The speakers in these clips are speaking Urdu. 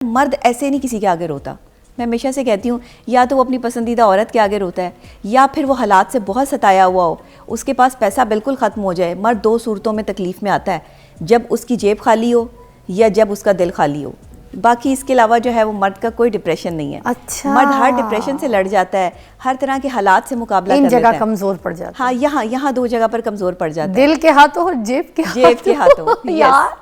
مرد ایسے نہیں کسی کے آگے روتا. میں ہمیشہ سے کہتی ہوں یا تو وہ اپنی پسندیدہ عورت کے آگے روتا ہے یا پھر وہ حالات سے بہت ستایا ہوا ہو, اس کے پاس پیسہ بالکل ختم ہو جائے. مرد دو صورتوں میں تکلیف میں آتا ہے, جب اس کی جیب خالی ہو یا جب اس کا دل خالی ہو. باقی اس کے علاوہ جو ہے وہ مرد کا کوئی ڈپریشن نہیں ہے. اچھا, مرد ہر ڈپریشن سے لڑ جاتا ہے, ہر طرح کے حالات سے مقابلہ کر لیتا ہے. ان جگہ کمزور پڑ جاتا ہے. ہاں یہاں دو جگہ پر کمزور پڑ جاتا ہے, دل کے ہاتھوں اور جیب کے ہاتھوں. یار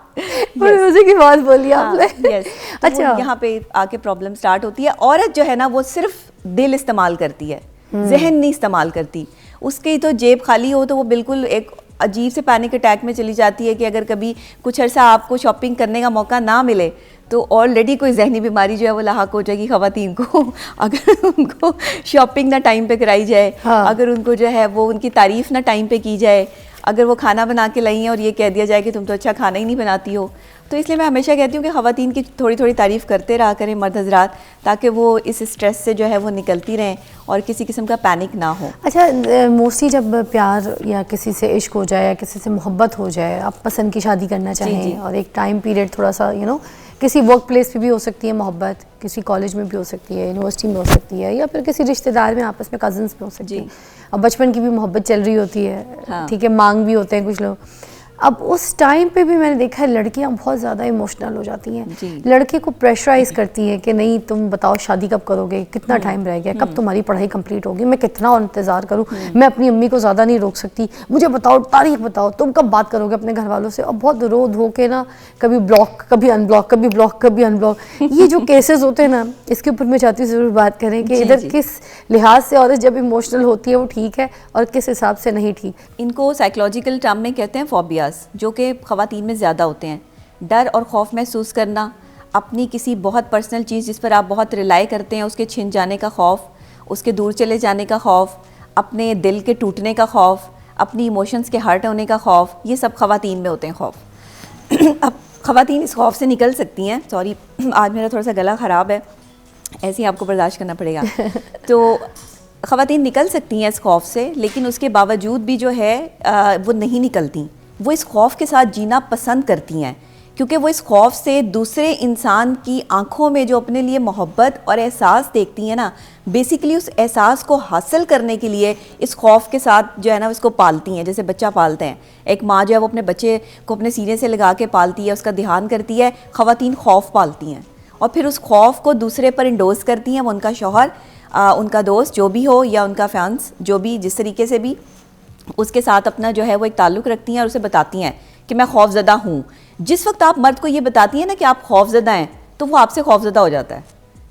مجھے کی بات بولی آپ نے. اچھا, یہاں پہ آ کے پرابلم سٹارٹ ہوتی ہے. عورت جو ہے نا وہ صرف دل استعمال کرتی ہے, ذہن نہیں استعمال کرتی. اس کی تو جیب خالی ہو تو وہ بالکل ایک عجیب سے پینک اٹیک میں چلی جاتی ہے کہ اگر کبھی کچھ عرصہ آپ کو شاپنگ کرنے کا موقع نہ ملے تو آلریڈی کوئی ذہنی بیماری جو ہے وہ لاحق ہو جائے گی خواتین کو. اگر ان کو شاپنگ نہ ٹائم پہ کرائی جائے, اگر ان کو جو ہے وہ ان کی تعریف نہ ٹائم پہ کی جائے, اگر وہ کھانا بنا کے لائی ہیں اور یہ کہہ دیا جائے کہ تم تو اچھا کھانا ہی نہیں بناتی ہو. تو اس لیے میں ہمیشہ کہتی ہوں کہ خواتین کی تھوڑی تھوڑی تعریف کرتے رہا کریں مرد حضرات, تاکہ وہ اس اسٹریس سے جو ہے وہ نکلتی رہیں اور کسی قسم کا پینک نہ ہو. اچھا, موسٹلی جب پیار یا کسی سے عشق ہو جائے یا کسی سے محبت ہو جائے, آپ پسند کی شادی کرنا چاہیں اور ایک ٹائم پیریڈ تھوڑا سا کسی ورک پلیس پہ بھی ہو سکتی ہے محبت, کسی کالج میں بھی ہو سکتی ہے, یونیورسٹی میں ہو سکتی ہے, یا پھر کسی رشتہ دار میں آپس میں کزنس میں ہو سکتی ہے. اب بچپن کی بھی محبت چل رہی ہوتی ہے, ٹھیک ہے, مانگ بھی ہوتے ہیں کچھ لوگ. اب اس ٹائم پہ بھی میں نے دیکھا ہے لڑکیاں بہت زیادہ ایموشنل ہو جاتی ہیں. لڑکے کو پریشرائز کرتی ہیں کہ نہیں تم بتاؤ شادی کب کرو گے, کتنا ٹائم رہ گیا, کب تمہاری پڑھائی کمپلیٹ ہوگی, میں کتنا اور انتظار کروں, میں اپنی امی کو زیادہ نہیں روک سکتی, مجھے بتاؤ تاریخ بتاؤ, تم کب بات کرو گے اپنے گھر والوں سے. اور بہت رو دھو کے نا کبھی بلاک کبھی ان بلاک, کبھی بلاک کبھی ان بلاک. یہ جو کیسز ہوتے ہیں نا, اس کے اوپر میں چاہتی ہوں ضرور بات کریں کہ ادھر کس لحاظ سے عورت جب ایموشنل ہوتی ہے وہ ٹھیک ہے اور کس حساب سے نہیں ٹھیک. ان کو سائیکلوجیکل ٹرم میں کہتے ہیں فوبیاز, جو کہ خواتین میں زیادہ ہوتے ہیں. ڈر اور خوف محسوس کرنا, اپنی کسی بہت پرسنل چیز جس پر آپ بہت ریلائی کرتے ہیں اس کے چھن جانے کا خوف, اس کے دور چلے جانے کا خوف, اپنے دل کے ٹوٹنے کا خوف, اپنی ایموشنز کے ہرٹ ہونے کا خوف, یہ سب خواتین میں ہوتے ہیں خوف. اب خواتین اس خوف سے نکل سکتی ہیں. سوری, آج میرا تھوڑا سا گلا خراب ہے, ایسے ہی آپ کو برداشت کرنا پڑے گا. تو خواتین نکل سکتی ہیں اس خوف سے, لیکن اس کے باوجود بھی جو ہے وہ نہیں نکلتی. وہ اس خوف کے ساتھ جینا پسند کرتی ہیں, کیونکہ وہ اس خوف سے دوسرے انسان کی آنکھوں میں جو اپنے لیے محبت اور احساس دیکھتی ہیں نا, بیسیکلی اس احساس کو حاصل کرنے کے لیے اس خوف کے ساتھ جو ہے نا اس کو پالتی ہیں, جیسے بچہ پالتے ہیں. ایک ماں جو ہے وہ اپنے بچے کو اپنے سینے سے لگا کے پالتی ہے, اس کا دھیان کرتی ہے. خواتین خوف پالتی ہیں اور پھر اس خوف کو دوسرے پر انڈوز کرتی ہیں. وہ ان کا شوہر, ان کا دوست جو بھی ہو, یا ان کا فیانس جو بھی جس طریقے سے بھی, اس کے ساتھ اپنا جو ہے وہ ایک تعلق رکھتی ہیں اور اسے بتاتی ہیں کہ میں خوف زدہ ہوں. جس وقت آپ مرد کو یہ بتاتی ہیں نا کہ آپ خوف زدہ ہیں, تو وہ آپ سے خوف زدہ ہو جاتا ہے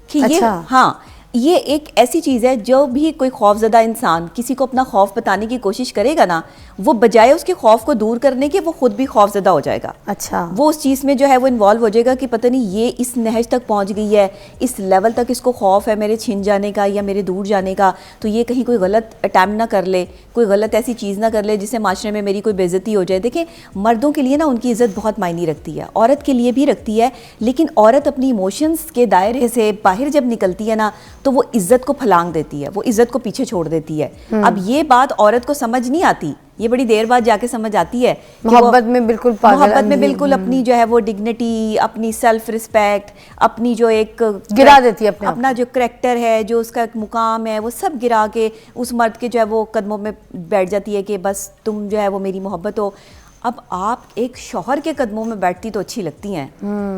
کہ یہ ہاں یہ ایک ایسی چیز ہے جو بھی کوئی خوف زدہ انسان کسی کو اپنا خوف بتانے کی کوشش کرے گا نا, وہ بجائے اس کے خوف کو دور کرنے کے وہ خود بھی خوف زدہ ہو جائے گا. اچھا, وہ اس چیز میں جو ہے وہ انوالو ہو جائے گا کہ پتہ نہیں یہ اس نہج تک پہنچ گئی ہے, اس لیول تک اس کو خوف ہے میرے چھن جانے کا یا میرے دور جانے کا, تو یہ کہیں کوئی غلط اٹیمپٹ نہ کر لے, کوئی غلط ایسی چیز نہ کر لے جس سے معاشرے میں میری کوئی بے عزتی ہو جائے. دیکھیں, مردوں کے لیے نا ان کی عزت بہت معنی رکھتی ہے, عورت کے لیے بھی رکھتی ہے, لیکن عورت اپنی ایموشنز کے دائرے سے باہر جب نکلتی ہے نا تو وہ عزت کو پھلانگ دیتی ہے, وہ عزت کو پیچھے چھوڑ دیتی ہے. اب یہ بات عورت کو سمجھ نہیں آتی, یہ بڑی دیر بعد جا کے سمجھ آتی ہے. محبت میں بالکل اپنی جو ہے وہ ڈگنیٹی, اپنی سیلف رسپیکٹ, اپنی جو ایک گرا دیتی ہے, اپنا جو کریکٹر ہے, جو اس کا ایک مقام ہے, وہ سب گرا کے اس مرد کے جو ہے وہ قدموں میں بیٹھ جاتی ہے کہ بس تم جو ہے وہ میری محبت ہو. اب آپ ایک شوہر کے قدموں میں بیٹھتی تو اچھی لگتی ہیں,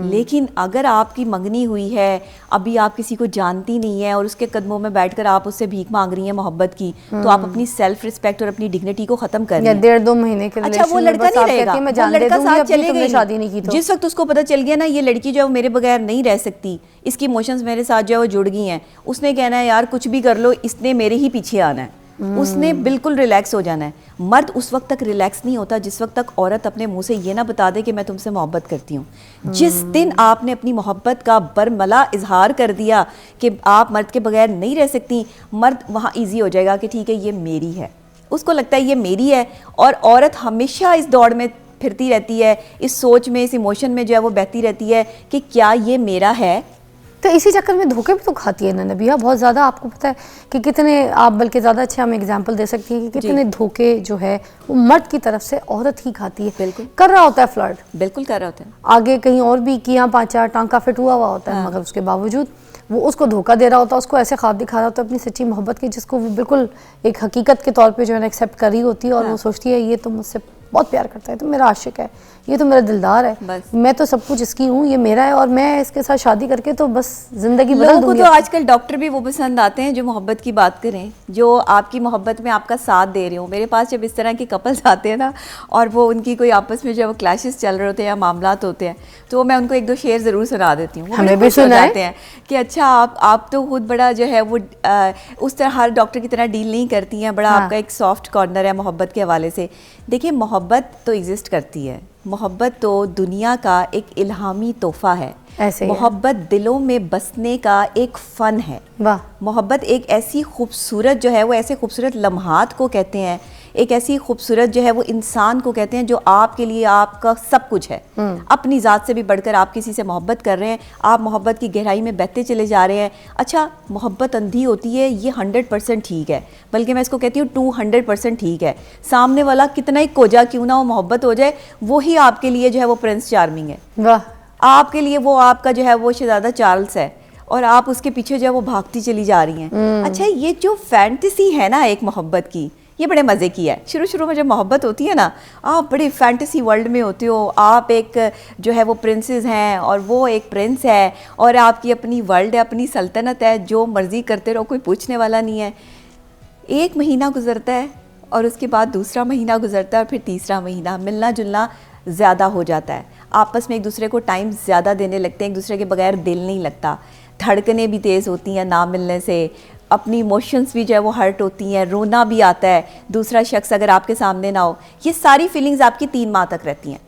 لیکن اگر آپ کی منگنی ہوئی ہے, ابھی آپ کسی کو جانتی نہیں ہیں اور اس کے قدموں میں بیٹھ کر آپ اس سے بھیک مانگ رہی ہیں محبت کی, تو آپ اپنی سیلف رسپیکٹ اور اپنی ڈگنیٹی کو ختم کر رہی ہیں. 1.5-2 مہینے کے اچھا, وہ لڑکا نہیں رہے گا, وہ لڑکا ساتھ چلے گا شادی نہیں کی. جس وقت اس کو پتہ چل گیا نا یہ لڑکی جو ہے میرے بغیر نہیں رہ سکتی, اس کی ایموشنز میرے ساتھ جو ہے وہ جڑ گئی ہیں, اس نے کہنا ہے یار کچھ بھی کر لو, اس نے میرے ہی پیچھے آنا ہے, اس نے بالکل ریلیکس ہو جانا ہے. مرد اس وقت تک ریلیکس نہیں ہوتا جس وقت تک عورت اپنے منہ سے یہ نہ بتا دے کہ میں تم سے محبت کرتی ہوں. جس دن آپ نے اپنی محبت کا برملا اظہار کر دیا کہ آپ مرد کے بغیر نہیں رہ سکتی, مرد وہاں ایزی ہو جائے گا کہ ٹھیک ہے یہ میری ہے, اس کو لگتا ہے یہ میری ہے. اور عورت ہمیشہ اس دوڑ میں پھرتی رہتی ہے, اس سوچ میں, اس ایموشن میں جو ہے وہ بہتی رہتی ہے کہ کیا یہ میرا ہے, تو اسی چکر میں دھوکے بھی تو کھاتی ہے نا نبیہ بہت زیادہ. آپ کو پتہ ہے کہ کتنے, آپ بلکہ زیادہ اچھا ہم اگزامپل دے سکتی ہیں کہ کتنے دھوکے جو ہے وہ مرد کی طرف سے عورت ہی کھاتی ہے. بالکل کر رہا ہوتا ہے فلرٹ, بالکل کر رہا ہوتا ہے, آگے کہیں اور بھی کیا پانچا ٹانکا فٹ ہوا ہوتا ہے, مگر اس کے باوجود وہ اس کو دھوکہ دے رہا ہوتا ہے, اس کو ایسے خواب دکھا رہا ہوتا ہے اپنی سچی محبت کی, جس کو وہ بالکل ایک حقیقت کے طور پہ جو ہے نا ایکسیپٹ کر رہی ہوتی ہے, اور وہ سوچتی ہے یہ تو مجھ سے بہت پیار کرتا ہے, تو میرا عاشق ہے, یہ تو میرا دلدار ہے, میں تو سب کچھ اس کی ہوں, یہ میرا ہے, اور میں اس کے ساتھ شادی کر کے تو بس زندگی بدل دوں گی. لوگوں کو تو آج کل ڈاکٹر بھی وہ پسند آتے ہیں جو محبت کی بات کریں, جو آپ کی محبت میں آپ کا ساتھ دے رہے ہوں. میرے پاس جب اس طرح کے کپلز آتے ہیں نا, اور وہ ان کی کوئی آپس میں جب کلیشز چل رہے ہوتے ہیں یا معاملات ہوتے ہیں, تو میں ان کو ایک دو شعر ضرور سنا دیتی ہوں. ہمیں بھی سناتے ہیں کہ اچھا آپ تو خود بڑا جو ہے وہ اس طرح ہر ڈاکٹر کی طرح ڈیل نہیں کرتی ہیں, بڑا آپ کا ایک سافٹ کارنر ہے محبت کے حوالے سے. دیکھیے محبت تو ایگزسٹ کرتی ہے, محبت تو دنیا کا ایک الہامی تحفہ ہے, محبت دلوں میں بسنے کا ایک فن ہے. محبت ایک ایسی خوبصورت جو ہے وہ ایسے خوبصورت لمحات کو کہتے ہیں, ایک ایسی خوبصورت جو ہے وہ انسان کو کہتے ہیں جو آپ کے لیے آپ کا سب کچھ ہے, اپنی ذات سے بھی بڑھ کر آپ کسی سے محبت کر رہے ہیں, آپ محبت کی گہرائی میں بہتے چلے جا رہے ہیں. اچھا محبت اندھی ہوتی ہے یہ 100% ٹھیک ہے, بلکہ میں اس کو کہتی ہوں 200% ٹھیک ہے. سامنے والا کتنا ہی کوجا کیوں نہ وہ محبت ہو جائے, وہی آپ کے لیے جو ہے وہ پرنس چارمنگ ہے, آپ کے لیے وہ آپ کا جو ہے وہ شہزادہ چارلز ہے, اور آپ اس کے پیچھے جو ہے وہ بھاگتی چلی جا رہی ہیں. اچھا یہ جو فینٹیسی ہے نا ایک محبت کی, یہ بڑے مزے کی ہے. شروع میں جب محبت ہوتی ہے نا, آپ بڑے فینٹیسی ورلڈ میں ہوتے ہو, آپ ایک جو ہے وہ پرنسز ہیں اور وہ ایک پرنس ہے, اور آپ کی اپنی ورلڈ ہے, اپنی سلطنت ہے, جو مرضی کرتے رہو, کوئی پوچھنے والا نہیں ہے. ایک مہینہ گزرتا ہے اور اس کے بعد دوسرا مہینہ گزرتا ہے, اور پھر تیسرا مہینہ, ملنا جلنا زیادہ ہو جاتا ہے, آپس میں ایک دوسرے کو ٹائم زیادہ دینے لگتے ہیں, ایک دوسرے کے بغیر دل نہیں لگتا, دھڑکنیں بھی تیز ہوتی ہیں نہ ملنے سے, اپنی ایموشنز بھی جو ہے وہ ہرٹ ہوتی ہیں, رونا بھی آتا ہے دوسرا شخص اگر آپ کے سامنے نہ ہو. یہ ساری فیلنگز آپ کی 3 ماہ تک رہتی ہیں,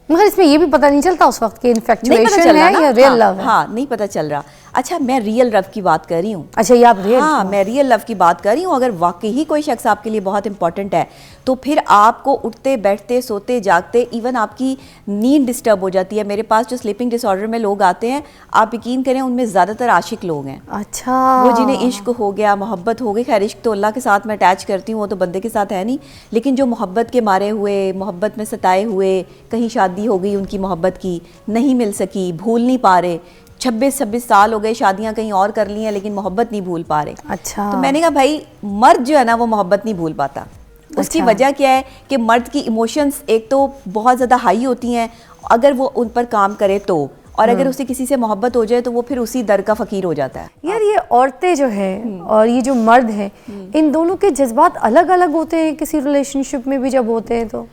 مگر اس میں یہ بھی پتہ نہیں چلتا اس وقت کہ انفیکچویشن ہے یا ریئل لو ہے. ہاں نہیں پتہ چل رہا. اچھا میں ریئل لو کی بات کر رہی ہوں. اچھا یہ آپ ریئل, ہاں میں ریئل لو کی بات کر رہی ہوں. اگر واقعی کوئی شخص آپ کے لیے بہت امپورٹنٹ ہے تو پھر آپ کو اٹھتے بیٹھتے سوتے جاگتے ایون آپ کی نیند ڈسٹرب ہو جاتی ہے. میرے پاس جو سلیپنگ ڈس آرڈر میں لوگ آتے ہیں, آپ یقین کریں ان میں زیادہ تر عاشق لوگ ہیں. اچھا وہ جنہیں عشق ہو گیا, محبت ہو گئی, خیر عشق تو اللہ کے ساتھ میں اٹیچ کرتی ہوں, وہ تو بندے کے ساتھ ہے نہیں, لیکن جو محبت کے مارے ہوئے, محبت میں ستائے ہوئے, کہیں شادی ہو گئی ان کی محبت کی, نہیں مل سکی, بھول نہیں پا رہے, 26 سال ہو گئے, شادیاں کہیں اور کر لی ہیں لیکن محبت نہیں بھول پا رہے. اچھا تو میں نے کہا بھائی مرد جو ہے نا وہ محبت نہیں بھول پاتا. اس کی وجہ کیا ہے کہ مرد کی ایموشنز ایک تو بہت زیادہ ہائی ہوتی ہیں اگر وہ ان پر کام کرے تو, اور اگر اسے کسی سے محبت ہو جائے تو وہ پھر اسی در کا فقیر ہو جاتا ہے. یار یہ عورتیں جو ہیں اور یہ جو مرد ہیں, ان دونوں کے جذبات الگ الگ ہوتے ہیں کسی ریلیشن شپ میں بھی جب ہوتے ہیں تو؟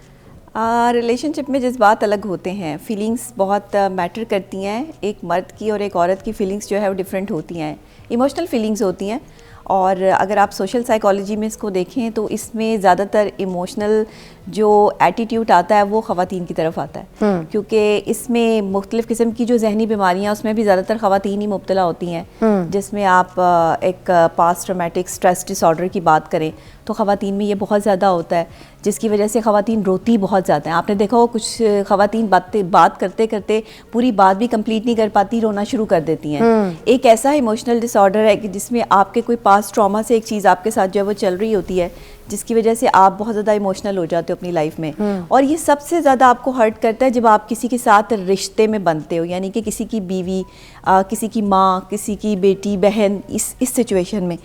ریلیشن شپ میں جذبات الگ ہوتے ہیں, فیلنگس بہت میٹر کرتی ہیں. ایک مرد کی اور ایک عورت کی فیلنگس جو ہے وہ ڈفرینٹ ہوتی ہیں, ایموشنل فیلنگس ہوتی ہیں. اور اگر آپ سوشل سائیکالوجی میں اس کو دیکھیں تو اس میں زیادہ تر ایموشنل جو ایٹیٹیوڈ آتا ہے وہ خواتین کی طرف آتا ہے, کیونکہ اس میں مختلف قسم کی جو ذہنی بیماریاں اس میں بھی زیادہ تر خواتین ہی مبتلا ہوتی ہیں. جس میں آپ ایک past traumatic stress dis order کی بات کریں تو خواتین میں یہ بہت زیادہ ہوتا ہے, جس کی وجہ سے خواتین روتی بہت زیادہ ہیں. آپ نے دیکھا ہو کچھ خواتین بات کرتے کرتے پوری بات بھی کمپلیٹ نہیں کر پاتی, رونا شروع کر دیتی ہیں. ایک ایسا ایموشنل ڈس آرڈر ہے کہ جس میں آپ کے کوئی پاسٹ ٹراما سے ایک چیز آپ کے ساتھ جو ہے وہ چل رہی ہوتی ہے, جس کی وجہ سے آپ بہت زیادہ ایموشنل ہو جاتے ہو اپنی لائف میں. اور یہ سب سے زیادہ آپ کو ہرٹ کرتا ہے جب آپ کسی کے ساتھ رشتے میں بنتے ہو, یعنی کہ کسی کی بیوی, کسی کی ماں, کسی کی بیٹی, بہن, اس سچویشن میں